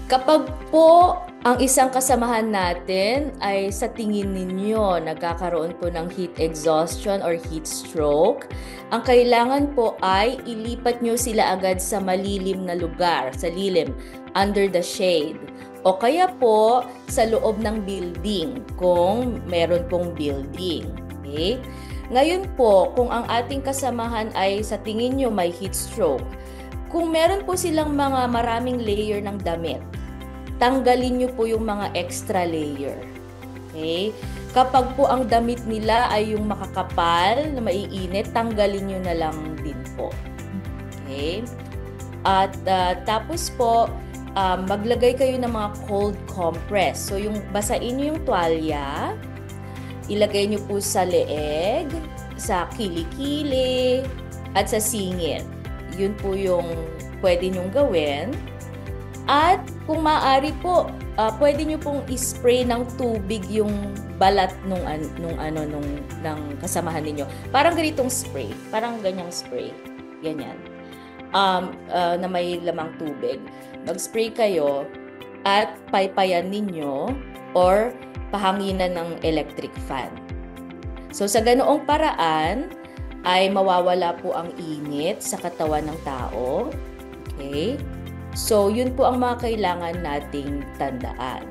Kapag po ang isang kasamahan natin ay sa tingin ninyo nagkakaroon po ng heat exhaustion or heat stroke, ang kailangan po ay ilipat nyo sila agad sa malilim na lugar, sa lilim, under the shade. O kaya po sa loob ng building kung meron pong building. Okay? Ngayon po, kung ang ating kasamahan ay sa tingin nyo may heat stroke, kung meron po silang mga maraming layer ng damit, tanggalin nyo po yung mga extra layer. Okay? Kapag po ang damit nila ay yung makakapal na maiinit, tanggalin nyo na lang din po. Okay? At tapos po, maglagay kayo ng mga cold compress. So yung basain nyo yung tuwalya, ilagay nyo po sa leeg, sa kilikili, at sa singit. Yun po yung pwede nyong gawin. At kung maaari po, pwede nyo pong ispray ng tubig yung balat ng kasamahan ninyo. Parang ganitong spray. Parang ganyang spray. Ganyan. Na may lamang tubig. Mag-spray kayo at paypayan ninyo or pahanginan ng electric fan. So sa ganoong paraan ay mawawala po ang init sa katawan ng tao. Okay? So yun po ang mga kailangan nating tandaan.